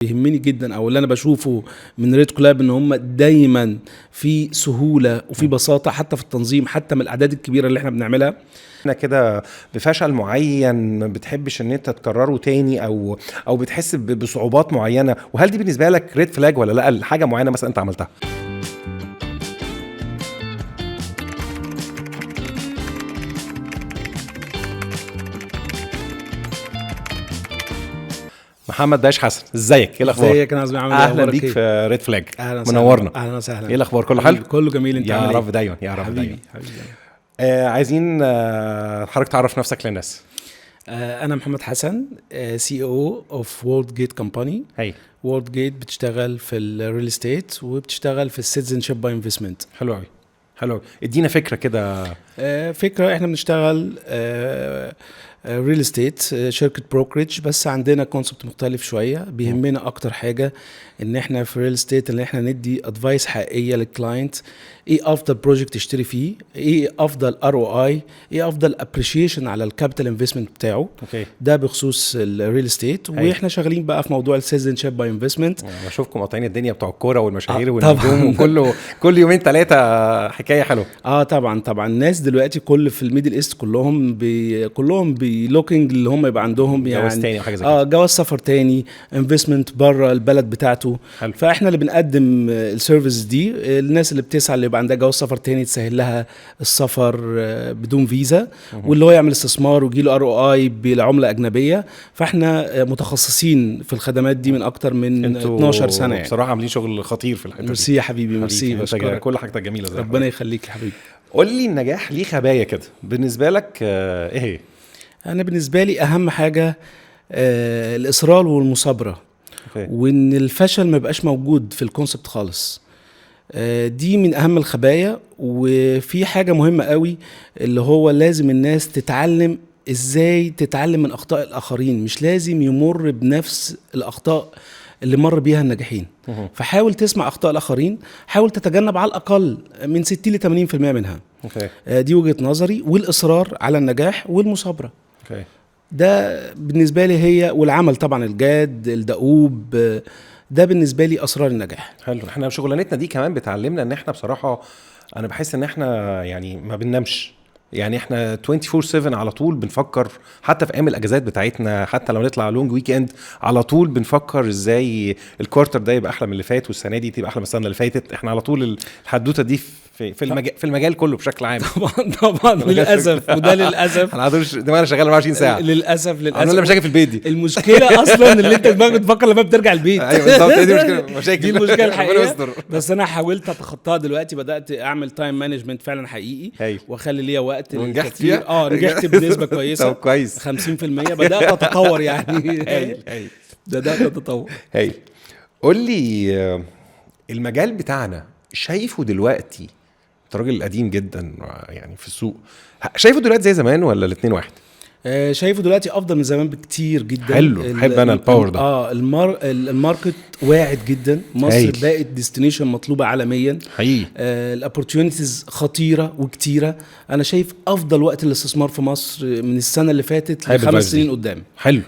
بيهمني جدا او اللي انا بشوفه من ريد كلاب ان هم دايما في سهوله وفي بساطه حتى في التنظيم، حتى من الاعداد الكبيره اللي احنا بنعملها. احنا كده بفشل معين ما بتحبش ان انت تكرره تاني او بتحس بصعوبات معينه، وهل دي بالنسبه لك ريد فلاج ولا لا؟ حاجه معينه مثلا انت عملتها؟ محمد داش حسن، ازيك؟ ايه الاخبار؟ ازيك؟ انا عايز اعمل اهلا بيك في ريد فلاج، منورنا. اهلا وسهلا. ايه الاخبار؟ كله حلو؟ كله جميل. انت يا رب دايما، يا رب دايما. عايزين حضرتك تعرف نفسك للناس. انا محمد حسن، سي او اوف وورلد جيت كومباني. هاي وورلد جيت بتشتغل في الريل استيت وبتشتغل في السيتيزنشيب باي انفستمنت. حلو قوي، حلو قوي. ادينا فكره كده. فكره، احنا بنشتغل ريل استيت، شركه بروكريج، بس عندنا كونسبت مختلف شويه. بيهمنا اكتر حاجه ان احنا في ريل استيت ان احنا ندي ادفايس حقيقيه للكلاينت. ايه افضل بروجكت تشتري فيه، ايه افضل ROI، ايه افضل ابريشيشن على الكابيتال انفستمنت بتاعه. اوكي. ده بخصوص الريل استيت. واحنا شغالين بقى في موضوع السيتيزنشيب باي انفستمنت. بشوفكم قاطعين الدنيا بتوع الكوره والمشاهير والنجوم وكله كل يومين ثلاثه حكايه حلوه. طبعا الناس دلوقتي كل في الميدل ايست كلهم بلوكينج اللي هم يبقى عندهم يعني جواز تاني وحاجه زي كده. جواز سفر تاني، انفستمنت بره البلد بتاعته. حلو. فاحنا اللي بنقدم السيرفيس دي، الناس اللي بتسعى اللي يبقى عندها جواز سفر تاني تسهل لها السفر بدون فيزا، واللي هو يعمل استثمار ويجي له ROI بالعمله اجنبيه. فاحنا متخصصين في الخدمات دي من اكتر من 12 سنه يعني. بصراحه عاملين شغل خطير في الحته دي. ميرسي يا حبيبي، ميرسي، بشكرك. كل حاجتك جميله زي ربنا يخليك يا حبيبي. قول لي، النجاح ليه خبايا كده بالنسبه لك ايه هي؟ انا بالنسبه لي اهم حاجه الاصرار والمثابره. وان الفشل ما يبقاش موجود في الكونسبت خالص. دي من اهم الخبايا. وفي حاجه مهمه قوي اللي هو لازم الناس تتعلم ازاي تتعلم من اخطاء الاخرين. مش لازم يمر بنفس الاخطاء اللي مر بيها الناجحين. فحاول تسمع اخطاء الاخرين، حاول تتجنب على الاقل من 60 ل 80% منها. دي وجهة نظري. والاصرار على النجاح والمثابره. ده بالنسبه لي هي، والعمل طبعا الجاد الدؤوب. ده بالنسبه لي اسرار النجاح. حلو. احنا شغلانتنا دي كمان بتعلمنا ان احنا بصراحه، انا بحس ان احنا يعني ما بننامش. يعني احنا 24/7 على طول بنفكر، حتى في ايام الاجازات بتاعتنا، حتى لو نطلع لونج ويك اند على طول بنفكر ازاي الكوارتر ده يبقى احلى من اللي فات، والسنه دي تبقى احلى من السنه اللي فاتت. احنا على طول الحدوته دي في المجال كله بشكل عام. طبعا للاسف. وده للاسف انا عاوز دماغي شغاله 24 ساعه. للاسف عندنا مشاكل في البيت دي. المشكله اصلا اللي انت دماغك بتفكر لما بترجع البيت. ايوه بالظبط، دي مشكله دي المشكله الحقيقيه. بس انا حاولت اتخطاها دلوقتي، بدات اعمل تايم مانجمنت فعلا حقيقي. واخلي ليا وقت ونجحت فيها. نجحت بنسبه كويسه. طب كويس. 50% بدات اتطور يعني. بدات اتطور. قول لي، المجال بتاعنا شايفه دلوقتي، انت راجل قديم جدا يعني في السوق، شايفه دلوقتي زي زمان ولا الاتنين واحد؟ شايفه دلوقتي افضل من زمان بكتير جدا. حلو. حب انا الباور ده. الماركت واعد جدا. مصر بقت ديستنيشن مطلوبه عالميا حقيقي. الاوبورتيونيتيز خطيره وكتيره. انا شايف افضل وقت الاستثمار في مصر من السنه اللي فاتت ل5 سنين قدام. حلو.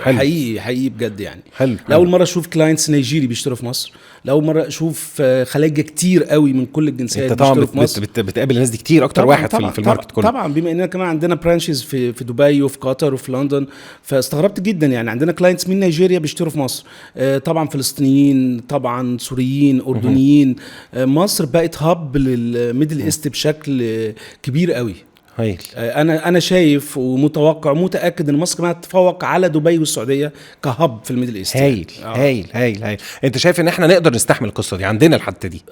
حقيقي بجد يعني. حلو. لاول مره اشوف كلاينتس نيجيري بيشتروا في مصر. لاول مره اشوف خلايجه كتير قوي من كل الجنسيات بيشتروا في مصر. بتقابل الناس دي كتير، اكتر واحد في الماركت كله. طبعا بما اننا كمان عندنا برانشز في دبي وفي قطر وفي لندن. فاستغربت جدا يعني عندنا كلاينتس من نيجيريا بيشتروا في مصر. طبعا فلسطينيين، طبعا سوريين، اردنيين. مصر بقت هاب للميدل ايست بشكل كبير قوي. هايل. انا شايف ومتوقع ومتاكد ان مصر كمان هتتفوق على دبي والسعوديه كهب في الميدل ايست. هايل. انت شايف ان احنا نقدر نستحمل القصه دي؟ عندنا الحته دي.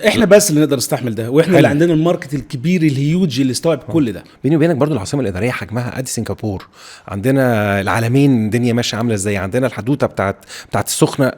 احنا بس اللي نقدر نستحمل ده، واحنا اللي عندنا الماركت الكبير الهيوج اللي استوعب كل ده. بيني وبينك برضو العاصمه الاداريه حجمها قد سنغافور. عندنا العالمين الدنيا ماشيه عامله ازاي. عندنا الحدوته بتاعت السخنه،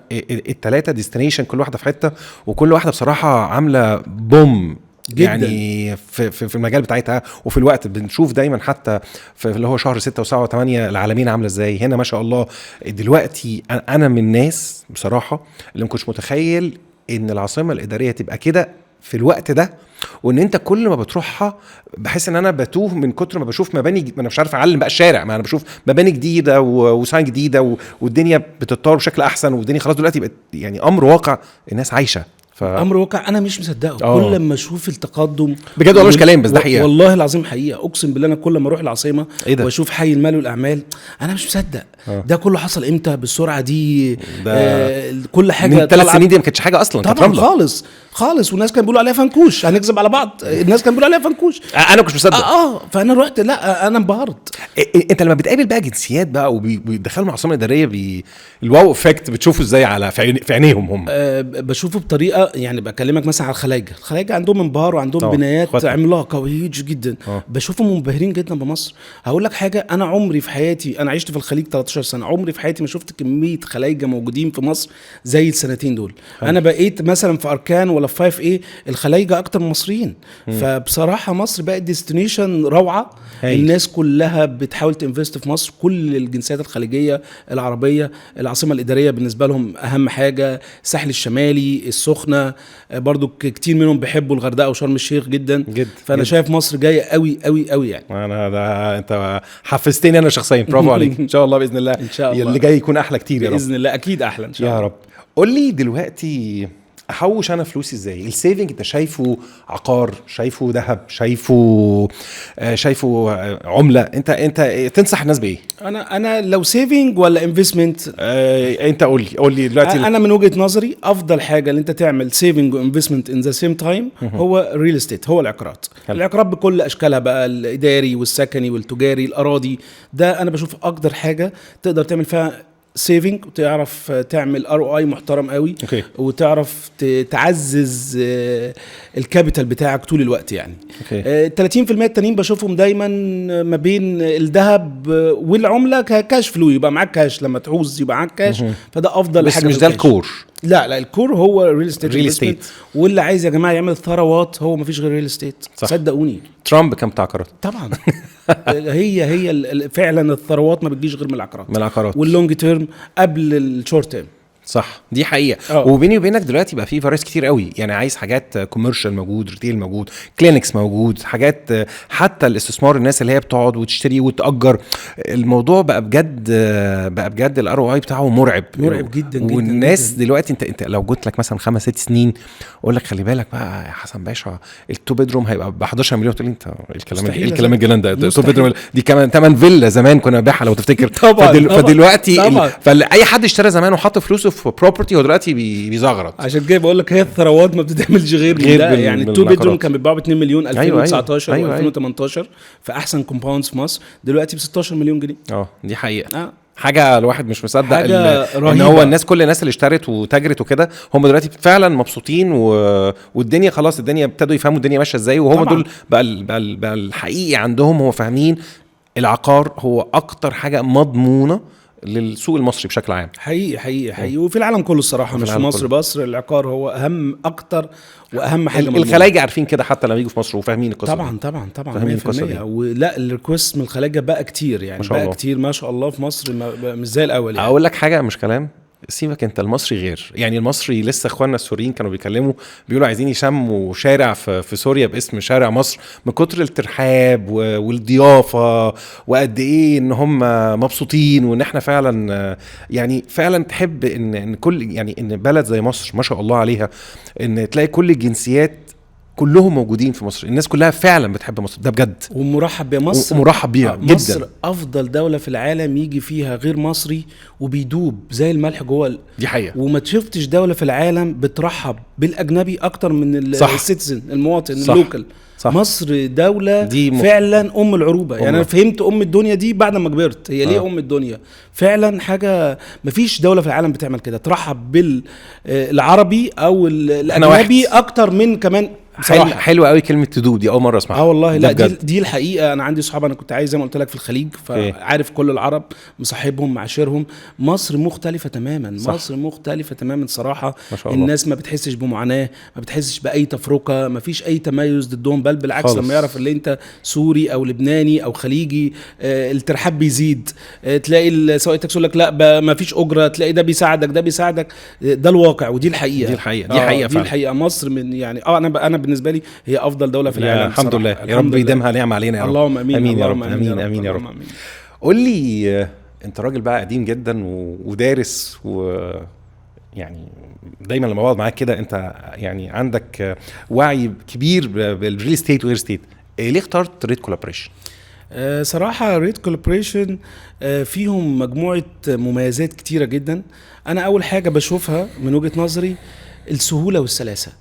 الثلاثه ديستنيشن كل واحده في حته، وكل واحده بصراحه عامله بوم جداً. يعني في المجال بتاعتها. وفي الوقت بنشوف دايما حتى في اللي هو شهر 6 و7 و8 العالمين عامله ازاي هنا ما شاء الله. دلوقتي انا من الناس بصراحه اللي ما كنتش متخيل ان العاصمه الاداريه تبقى كده في الوقت ده، وان انت كل ما بتروحها بحس ان انا بتوه من كتر ما بشوف مباني، ما انا مش عارف اعلم بقى الشارع، ما انا بشوف مباني جديده وساين جديده والدنيا بتتطور بشكل احسن، والدنيا خلاص دلوقتي بقت يعني امر واقع الناس عايشه. امر واقع انا مش مصدقه. كل لما اشوف التقدم بجد والله مش كلام بس ده حقيقه والله العظيم حقيقه، اقسم بالله انا كل ما اروح العاصمه واشوف حي المال والاعمال انا مش مصدق. ده كله حصل امتى بالسرعه دي؟ كل حاجه من 3 سنين دي ما كانتش حاجه اصلا، طبعا خالص والناس كانوا بيقولوا عليها فنكوش، هنكذب على بعض، الناس كانوا بيقولوا عليها فنكوش، انا كنت مصدق. فانا رحت، لا انا انبهرت. انت لما بتقابل بقى جنسيات بقى وبيدخلوا العاصمه الاداريه الواو افكت بتشوفه ازاي على في عينيهم هم؟ بشوفه بطريقه، يعني بكلمك مثلا على الخلايجه عندهم انبهار وعندهم بنايات عملاقه وهيج جدا. بشوفهم منبهرين جدا بمصر. هقول لك حاجه، انا عمري في حياتي، انا عشت في الخليج 13 سنه، عمري في حياتي ما شفت كميه خلايجه موجودين في مصر زي السنتين دول. انا بقيت مثلا في اركان ولا في 5A الخلايجه اكتر من المصريين. فبصراحه مصر بقت ديستنيشن روعه. الناس كلها بتحاول تنفست في مصر، كل الجنسيات الخليجيه العربيه. العاصمه الاداريه بالنسبه لهم اهم حاجه، الساحل الشمالي، السخنه، برضو كتير منهم بيحبوا الغردقه وشرم الشيخ جدا. فانا شايف مصر جايه قوي قوي قوي يعني. انا ده انت حفزتني انا شخصيا، برافو عليك. ان شاء الله باذن الله، ان شاء الله اللي جاي يكون احلى كتير يا رب باذن الله. اكيد احلى ان شاء الله يا رب. قول لي دلوقتي احوش انا فلوسي ازاي؟ السيفنج انت شايفه عقار، شايفه ذهب، شايفه عمله؟ انت تنصح الناس بايه؟ انا لو سيفنج ولا انفستمنت؟ انت قول لي دلوقتي. انا من وجهه نظري افضل حاجه اللي انت تعمل سيفنج وانفستمنت ان ذا سيم تايم هو ريل استيت، هو العقارات. العقارات بكل اشكالها بقى، الاداري والسكني والتجاري، الاراضي. ده انا بشوف اقدر حاجه تقدر تعمل فيها سيفنج، وتعرف تعمل ROI محترم قوي. وتعرف تعزز الكابيتال بتاعك طول الوقت يعني. 30% التانيين بشوفهم دايما ما بين الذهب والعمله ككاش فلو، يبقى معاك كاش لما تعوز يبقى معاك كاش. فده افضل بس حاجه. مش ده الكور. لا الكور هو ريل استيت. واللي عايز يا جماعه يعمل ثروات هو مفيش غير ريل استيت، صدقوني. ترامب كان بتاع عقارات طبعا. هي فعلا الثروات ما بتجيش غير من العقارات واللونج تيرم قبل الشورت تيرم. صح، دي حقيقه. وبيني وبينك دلوقتي بقى في فرايز كتير قوي، يعني عايز حاجات كوميرشال موجود، ريتيل موجود، كلينكس موجود، حاجات حتى الاستثمار، الناس اللي هي بتقعد وتشتري وتأجر. الموضوع بقى بجد الROI بتاعه مرعب جدا. والناس جداً. دلوقتي انت لو قلت لك مثلا 5-6 سنين اقول لك خلي بالك بقى يا حسن باشا، التو بيدروم هيبقى ب 11 مليون. تقول لي انت الكلام الجنان ده؟ التو بيدروم دي كمان 8 فيلا زمان كنا بنبيعها لو تفتكر. فدلوقتي فاي حد اشترى زمان وحط فلوسه في بروبرتي هو دلوقتي بيزغرط. عشان كده بقول لك هي الثروات ما بتتعملش غير من ده. يعني التو بيدروم كان بيتباع ب 2 مليون 2019 و2018 في احسن كومباوندز في مصر، دلوقتي ب 16 مليون جنيه. دي حقيقه. حاجه الواحد مش مصدق ان هو كل الناس اللي اشترت وتاجرت وكده هم دلوقتي فعلا مبسوطين والدنيا خلاص، الدنيا ابتدوا يفهموا الدنيا ماشيه ازاي، وهم دول بقى الحقيقي عندهم. هو فاهمين العقار هو اكتر حاجه مضمونه للسوق المصري بشكل عام. حقيقي وفي العالم كله الصراحه، مش في مصر بس. العقار هو اهم اكتر واهم حاجه. الخلايجه عارفين كده حتى لما يجوا في مصر وفاهمين القصه. طبعا 100%. ولا الريكوست من الخلايجه بقى كتير يعني، بقى كتير ما شاء الله في مصر، مش زي الاول يعني. اقول لك حاجه مش كلام، سيبك انت، المصري غير. يعني المصري لسه اخواننا السوريين كانوا بيقولوا عايزين يشموا شارع في سوريا باسم شارع مصر من كتر الترحاب والضيافه، وقد ايه ان هم مبسوطين، وان احنا فعلا يعني فعلا تحب ان كل يعني ان بلد زي مصر ما شاء الله عليها ان تلاقي كل الجنسيات كلهم موجودين في مصر. الناس كلها فعلا بتحب مصر، ده بجد. ومرحب بمصر، ومرحب بيها جدا. مصر افضل دولة في العالم يجي فيها غير مصري وبيدوب زي الملح جوه. دي حقيقة. وما شفتش دولة في العالم بترحب بالاجنبي اكتر من السيتيزن، المواطن اللوكال. مصر دولة فعلا ام العروبة. يعني انا فهمت ام الدنيا دي بعد ما كبرت. هي ليه ام الدنيا؟ فعلا حاجة مفيش دولة في العالم بتعمل كده، ترحب بالعربي او الاجنبي اكتر من كمان حلوه قوي كلمه تدوب دي، اول مره اسمعها. والله لا دي الحقيقه. انا عندي صحاب، انا كنت عايز زي ما قلت لك في الخليج، فعارف كل العرب مصاحبهم معاشرهم. مصر مختلفه تماما، صح. مصر مختلفه تماما صراحه. ما شاء الله. الناس ما بتحسش بمعاناه، ما بتحسش باي تفرقه، ما فيش اي تميز ضدهم، بل بالعكس خالص. لما يعرف اللي انت سوري او لبناني او خليجي الترحاب بيزيد. تلاقي سواق التاكسي يقول لك لا ما فيش اجره، تلاقي ده بيساعدك ده بيساعدك. ده الواقع ودي الحقيقه. دي الحقيقه مصر من يعني انا بالنسبه لي هي افضل دوله في العالم. الحمد لله. يا رب يديمها نعم علينا يا رب. اللهم امين. امين يا رب. امين يا رب. قول لي انت راجل بقى قديم جدا ودارس، و يعني دايما لما بقعد معاك كده انت يعني عندك وعي كبير بالريل استيت وغير ستيت. ليه اخترت ريد كولابريشن؟ صراحه ريد كولابريشن فيهم مجموعه مميزات كتيره جدا. انا اول حاجه بشوفها من وجهه نظري السهوله والسلاسه.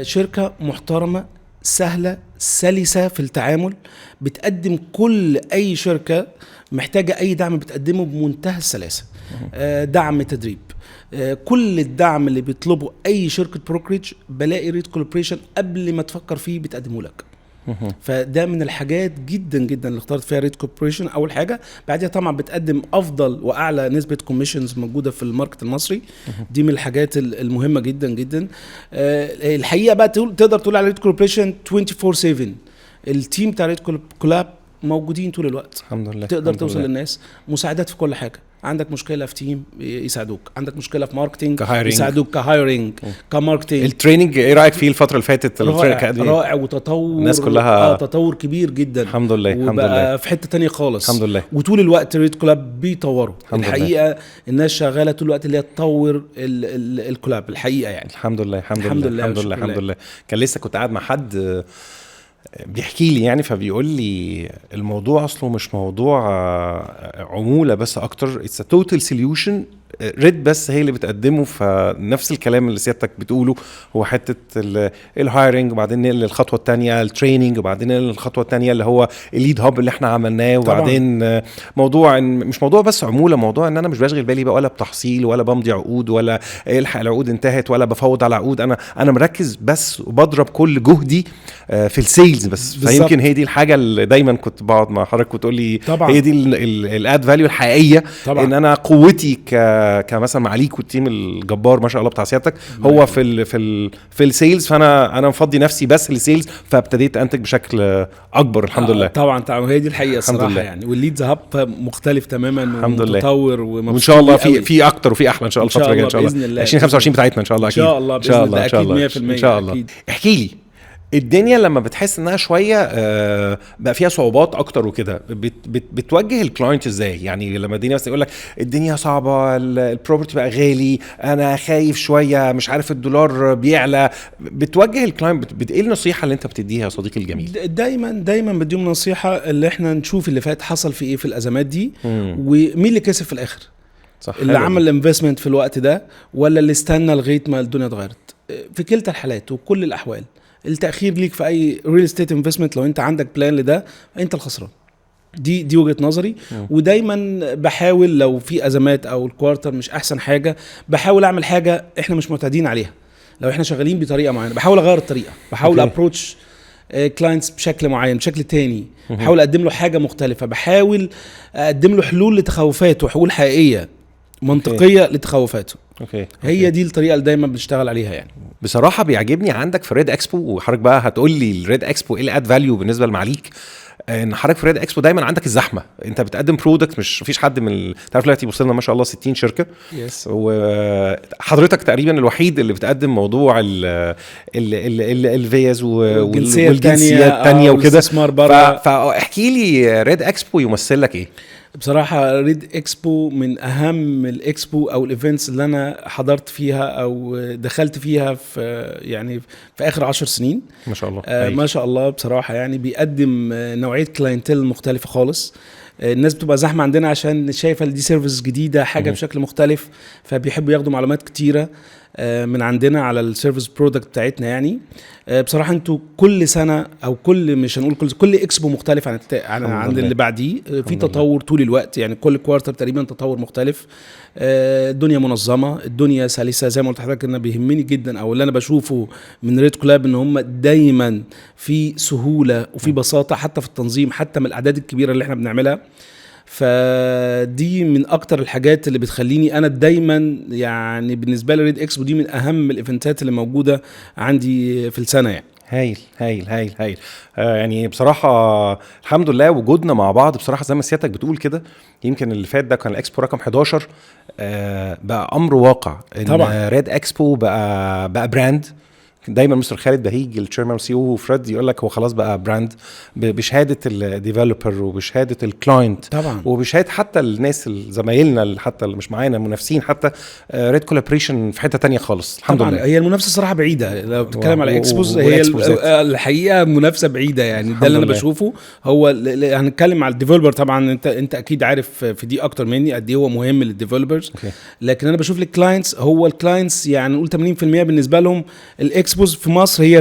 شركه محترمه سهله سلسه في التعامل، بتقدم كل اي شركه محتاجه اي دعم بتقدمه بمنتهى السلاسه. دعم تدريب، كل الدعم اللي بيطلبه اي شركه بروكريج بلاقي ريد كولابريشن قبل ما تفكر فيه بتقدمه لك. فده من الحاجات جدا جدا اللي اخترت فيها ريد كوربوريشن اول حاجه. بعدها طبعا بتقدم افضل واعلى نسبه كوميشنز موجوده في الماركت المصري. دي من الحاجات المهمه جدا جدا. الحقيقه بقى تقدر تقول على ريد كوربوريشن 24/7. التيم بتاع ريد كولاب موجودين طول الوقت. الحمد لله. تقدر توصل للناس، مساعدات في كل حاجه. عندك مشكله في تيم يساعدوك، عندك مشكله في ماركتينج يساعدوك، كهايرنج كماركتينج. التريننج ايه رايك فيه الفتره اللي فاتت؟ رائع وتطور الناس كلها تطور كبير جدا. الحمد لله. الحمد لله في حته تانية خالص. الحمد لله. وطول الوقت ريد كولاب بيطوروا الحقيقه. الناس شغاله طول الوقت اللي هي تطور الكولاب الحقيقه يعني. الحمد لله. الحمد لله. كان لسه كنت قاعد مع حد بيحكي لي يعني، فبيقول لي الموضوع اصله مش موضوع عمولة بس اكتر، it's a total solution. ريد بس هي اللي بتقدمه. فنفس الكلام اللي سيادتك بتقوله هو حتة الهايرنج، وبعدين نقل الخطوة التانية التريننج، وبعدين نقل الخطوة التانية اللي هو الليد هاب اللي احنا عملناه. وبعدين موضوع مش موضوع بس عمولة، موضوع ان انا مش بشغل بالي بقى ولا بتحصيل ولا بمضي عقود ولا الحق العقود انتهت ولا بفوض على عقود. انا مركز بس وبضرب كل جهدي في السيلز بس. فيمكن هي دي الحاجة اللي دايما كنت بقعد مع حضرتك وتقول لي هي دي الاد فاليو الحقيقية طبعا. ان انا قوتي كمثلا معاليك والتيم الجبار ما شاء الله بتاع سيادتك هو في السيلز. فانا مفضي نفسي بس للسيلز، فابتديت انتج بشكل اكبر الحمد لله. طبعا هي دي الحقيقه الصراحه يعني. والليدز هاب مختلف تماما ومتطور وان شاء الله في اكتر وفي احلى ان شاء الله الفتره الجايه ان شاء الله. 2025 بتاعتنا ان شاء الله اكيد. ان شاء الله باذن الله اكيد 100% ان شاء الله. احكي لي الدنيا لما بتحس انها شويه بقى فيها صعوبات اكتر وكده، بتوجه الكلاينت ازاي؟ يعني لما الدنيا بس يقول لك الدنيا صعبه، البروبرتي بقى غالي، انا خايف شويه، مش عارف الدولار بيعلى، بتوجه الكلاينت ايه النصيحه اللي انت بتديها يا صديقي الجميل؟ دايما بديهم نصيحه اللي احنا نشوف اللي فات حصل في ايه في الازمات دي، ومين اللي كسب في الاخر. صح. اللي عمل الانفستمنت في الوقت ده ولا اللي استنى لغايه ما الدنيا اتغيرت. في كلتا الحالات وكل الاحوال التأخير ليك في اي ريل استيت انفستمنت لو انت عندك بلان لده انت الخسران. دي وجهة نظري. ودايما بحاول لو في ازمات او الكوارتر مش احسن حاجة بحاول اعمل حاجة احنا مش معتادين عليها. لو احنا شغالين بطريقة معينة بحاول اغير الطريقة، بحاول ابروتش كلاينتس بشكل معين بشكل تاني، بحاول اقدم له حاجة مختلفة، بحاول اقدم له حلول لتخوفاته، حلول حقيقية منطقية لتخوفاته. هي دي الطريقه اللي دايما بنشتغل عليها يعني. بصراحه بيعجبني عندك في ريد اكسبو، وحضرتك بقى هتقول لي الريد اكسبو ايه الاد فاليو بالنسبه لمعاليك، ان حضرتك في ريد اكسبو دايما عندك الزحمه، انت بتقدم برودكت مش فيش حد من تعرف دلوقتي وصلنا ما شاء الله 60 شركه. وحضرتك تقريبا الوحيد اللي بتقدم موضوع الفيز والجنسيه الثانيه وكده. فاحكي لي ريد اكسبو يمثل لك ايه؟ بصراحة ريد اكسبو من اهم الاكسبو او الايفنتس اللي انا حضرت فيها او دخلت فيها في يعني في اخر 10 سنين ما شاء الله. ما شاء الله بصراحة يعني بيقدم نوعية كلاينتيل مختلفة خالص. الناس بتبقى زحمة عندنا عشان شايفة دي سيرفيس جديدة حاجة بشكل مختلف، فبيحبوا ياخدوا معلومات كتيرة. من عندنا على السيرفيس برودكت بتاعتنا يعني. بصراحه انتوا كل سنه او كل مش هنقول كل اكسبو مختلف عن اللي بعديه، في تطور طول الوقت يعني، كل كوارتر تقريبا تطور مختلف. الدنيا منظمه، الدنيا سلسه زي ما قلت لحضرتك. انا بيهمني جدا او اللي انا بشوفه من ريد كولاب ان هم دايما في سهوله وفي بساطه حتى في التنظيم، حتى من الاعداد الكبيره اللي احنا بنعملها. فدي من اكتر الحاجات اللي بتخليني انا دايما يعني بالنسبه لي ريد اكسبو دي من اهم الايفنتات اللي موجوده عندي في السنه يعني. هايل هايل هايل هايل. يعني بصراحة الحمد لله وجودنا مع بعض بصراحة زي ما سيادتك بتقول كده. يمكن اللي فات ده كان الاكسبو رقم 11، بقى امر واقع ان طبعا ريد اكسبو بقى براند. دايما مستر خالد بهيج التشيرمان سي او فريد يقول لك هو خلاص بقى براند بشهاده الديفلوبر وبشهاده الكلاينت طبعا وبشهاده حتى الناس زمايلنا حتى اللي مش معانا منافسين حتى. ريد كولابريشن في حته تانية خالص الحمد لله. هي المنافسه صراحه بعيده لو بتتكلم على اكسبوز، هي الحقيقه منافسه بعيده يعني. ده اللي انا بشوفه. هو هنتكلم على الديفلوبر طبعا، انت اكيد عارف في دي اكتر مني قد ايه هو مهم للديفلوبرز. لكن انا بشوف الكلاينتس، هو الكلاينتس يعني نقول 80% بالنسبه لهم الاكسبوز في مصر هي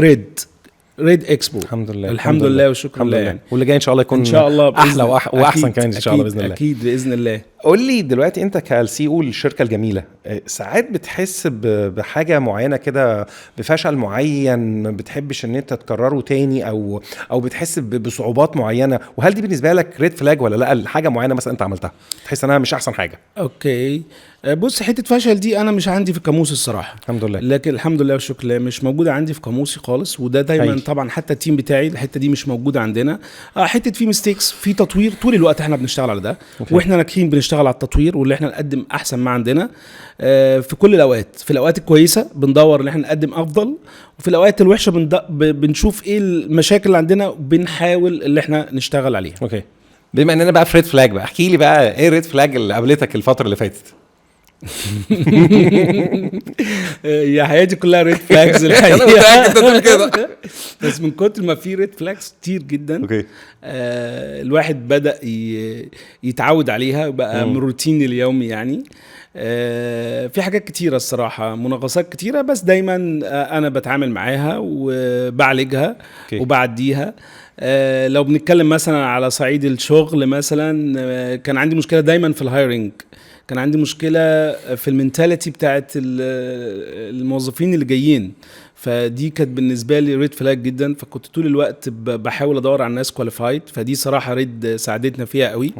ريد اكسبو. الحمد لله والشكر لله يعني. واللي جاي ان شاء الله يكون ان شاء الله احلى واحسن كمان ان شاء الله باذن الله. اكيد باذن الله. قول لي دلوقتي انت كالسي او للشركه الجميله، ساعات بتحس بحاجه معينه كده، بفشل معين ما بتحبش ان انت تكرره تاني او بتحس بصعوبات معينه، وهل دي بالنسبه لك ريد فلاج ولا لا؟ حاجه معينه مثلا انت عملتها تحس انها مش احسن حاجه؟ اوكي بص، حته فشل دي انا مش عندي في قاموس الصراحه الحمد لله. لكن الحمد لله والشكر لله مش موجوده عندي في قاموسي خالص. وده دايما طبعا حتى التيم بتاعي الحته دي مش موجوده عندنا. حته في ميستيكس في تطوير طول الوقت احنا بنشتغل على ده. واحنا ناجحين بنشتغل على التطوير واللي احنا نقدم احسن ما عندنا في كل الاوقات. في الاوقات الكويسه بندور ان احنا نقدم افضل، وفي الاوقات الوحشه بنشوف ايه المشاكل اللي عندنا وبنحاول اللي احنا نشتغل عليها. اوكي، بما اننا بقى في ريد فلاج بقى، احكي لي بقى ايه الريد فلاج اللي قابلتك الفتره اللي فاتت؟ يا حياتي كلها ريد فلاجز الحقيقه. بس من كتر ما في ريد فلاجز كتير جدا الواحد بدأ يتعود عليها بقى من روتين اليومي يعني. في حاجات كتيرة الصراحة، مناقصات كتيرة، بس دايما أنا بتعامل معاها وبعالجها وبعديها. لو بنتكلم مثلا على صعيد الشغل مثلا، كان عندي مشكلة دايما في الهايرنج، كان عندي مشكلة في المنتاليتي بتاعت الموظفين اللي جايين. فدي كانت بالنسبة لي ريد فلاج جدا. فكنت طول الوقت بحاول ادور على الناس كواليفايد، فدي صراحة ريد ساعدتنا فيها قوي.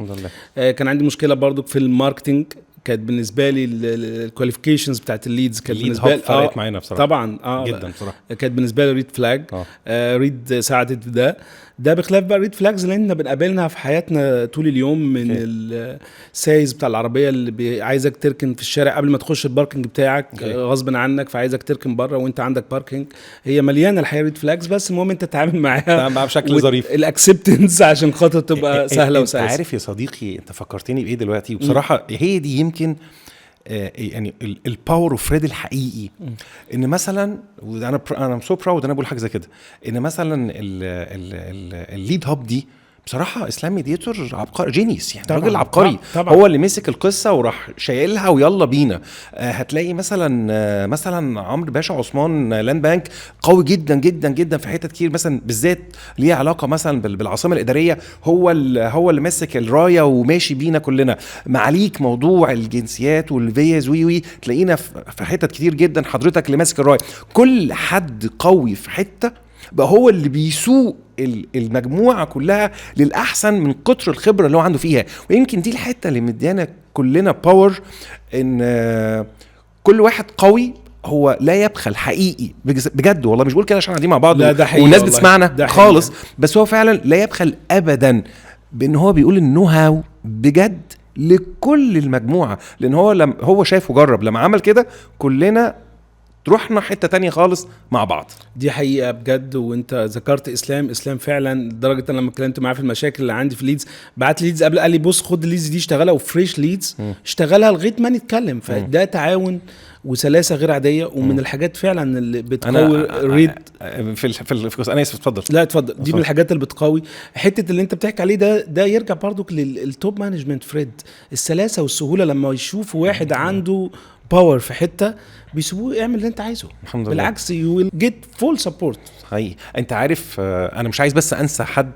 كان عندي مشكلة برضو في الماركتينج، كانت بالنسبه لي الكواليفيكيشنز بتاعت الليدز كانت بالنسبه لي فرقت معانا بصراحه طبعا جدا بصراحه. كانت بالنسبه لي ريد فلاج. ريد ساعدت في ده بخلاف بقى ريد فلاجز اللي احنا بنقابلها في حياتنا طول اليوم من السايز بتاع العربيه اللي عايزك تركن في الشارع قبل ما تخش الباركنج بتاعك غصب عنك، فعايزك تركن بره وانت عندك باركنج. هي مليانه الحقيقه ريد فلاجز، بس المهم انت تتعامل معاها بشكل ظريف، الاكسبتنس عشان خاطر تبقى سهله وسهله. عارف يا صديقي انت فكرتني بايه دلوقتي؟ وبصراحه هي دي يمكن يعني الباور اوف ريد الحقيقي. ان مثلا انا سو براود انا بقول حاجه زي كده، ان مثلا الليد هاب دي بصراحه اسلام ميديتور عبقري جينيس يعني، راجل عبقري. هو اللي مسك القصه وراح شايلها ويلا بينا. هتلاقي مثلا عمرو باشا عثمان لاند بانك قوي جدا جدا جدا في حتت كتير، مثلا بالذات ليها علاقه مثلا بالعاصمه الاداريه، هو اللي مسك الرايه وماشي بينا كلنا. معاليك موضوع الجنسيات والفيز وي تلاقينا في حتت كتير جدا حضرتك اللي ماسك الرايه. كل حد قوي في حته بقى هو اللي بيسوق المجموعة كلها للأحسن من كتر الخبرة اللي هو عنده فيها. ويمكن دي الحتة اللي مديانا كلنا باور، إن كل واحد قوي هو لا يبخل حقيقي بجد والله. مش بقول كده عشان قاعدين مع بعض والناس بتسمعنا خالص، بس هو فعلا لا يبخل أبدا بأن هو بيقول النو هاو بجد لكل المجموعة، لأن هو شايف وجرب. لما عمل كده كلنا رحنا حتة تانية خالص مع بعض. دي حقيقة بجد. وانت ذكرت اسلام فعلا لدرجة انا لما اتكلمت معاه في المشاكل اللي عندي في ليدز، بعت ليدز قبل قال لي بص خد الليدز دي اشتغلها وفريش ليدز اشتغلها لغاية ما نتكلم. فده تعاون وسلاسة غير عادية، ومن الحاجات فعلا اللي بتقوي ريد في انا اسف اتفضل. لا اتفضل. دي من الحاجات اللي بتقوي حتة اللي انت بتحكي عليه ده يرجع برضو للتوب مانجمنت فريد. السلاسة والسهولة لما يشوفوا واحد عنده باور في حتة بيسيبوه اعمل اللي انت عايزه. الحمد لله. بالعكس you will get full support. حقيقي. انت عارف انا مش عايز بس انسى حد.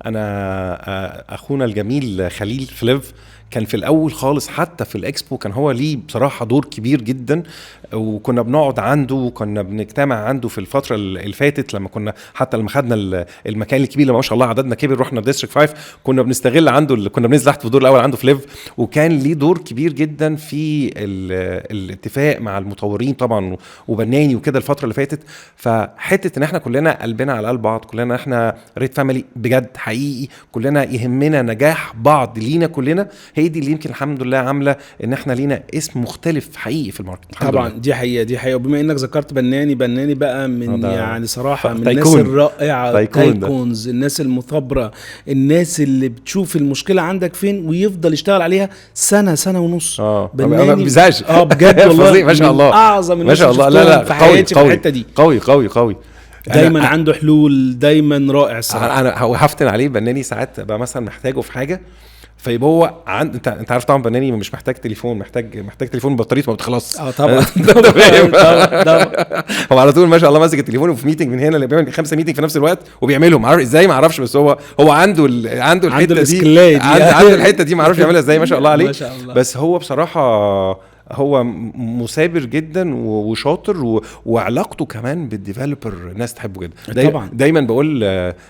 انا اخونا الجميل خليل فليف كان في الاول خالص حتى في الاكسبو كان هو ليه بصراحه دور كبير جدا، وكنا بنقعد عنده وكنا بنجتمع عنده في الفتره اللي فاتت لما كنا حتى لما خدنا المكان الكبير لما ما شاء الله عددنا كبر رحنا ديستريكت 5 كنا بنستغل عنده كنا بننزل تحت في الدور الاول عنده فليف، وكان ليه دور كبير جدا في الاتفاق مع المطورين طبعا وبناني وكده الفتره اللي فاتت. فحته ان احنا كلنا قلبنا على قلب بعض، كلنا احنا ريد فاميلي بجد حقيقي، كلنا يهمنا نجاح بعض لينا كلنا، هي دي اللي يمكن الحمد لله عامله ان احنا لينا اسم مختلف حقيقي في الماركت. طبعا لله. دي حقيقه. وبما انك ذكرت بناني بقى من يعني صراحه من تايكون. الناس الرائعه، تايكونز، الناس المثابره، الناس اللي بتشوف المشكله عندك فين ويفضل يشتغل عليها سنه ونص. بناني بيزعج بجد والله ما شاء الله اعظم ما شاء الله. لا في حياتي في الحته دي. قوي دايما عنده حلول، دايما رائع الصراحه. انا هفتن عليه بناني ساعات بقى مثلا محتاجه في حاجه فيبقى هو انت عارف طبعا بناني مش محتاج تليفون، محتاج تليفون بطاريته ما بتخلص. طبعا هو على طول ما شاء الله ماسك التليفون وفي ميتنج من هنا اللي بيعمل 5 ميتنج في نفس الوقت وبيعملهم، عارف ازاي ما اعرفش، بس هو عنده الحته دي عنده الحته دي ما اعرفش يعملها ازاي ما شاء الله عليه. بس هو بصراحه هو مثابر جدا وشاطر وعلاقته كمان بالديفلوبر الناس تحبه جدا. طبعا دايما بقول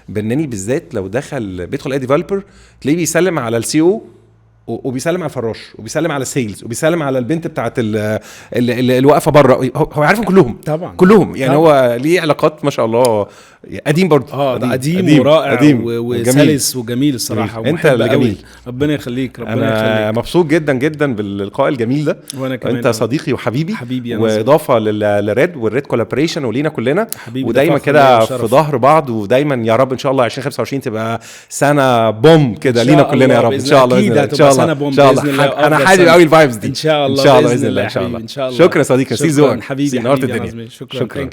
بناني بالذات لو بيدخل اي ديفلوبر تلاقيه بيسلم على السي او وبيسلم على الفراش وبيسلم على السيلز وبيسلم على البنت بتاعت اللي واقفه بره، هو عارفهم كلهم طبعا كلهم يعني طبعا. هو ليه علاقات ما شاء الله قديم برضه قديم ورائع وسلس وجميل الصراحه. انت جميل ربنا يخليك. انا مبسوط جدا جدا باللقاء الجميل ده. وانا كمان انت صديقي وحبيبي واضافه للريد والريد كولابوريشن ولينا كلنا ودايما كده في ظهر بعض، ودايما يا رب ان شاء الله 2025 تبقى سنه بوم كده لينا كلنا يا رب ان شاء الله. ان شاء الله انا حابب قوي الفايبز دي ان شاء الله باذن الله. شكرا صديقي، حبيبي. نورت الدنيا. شكرا.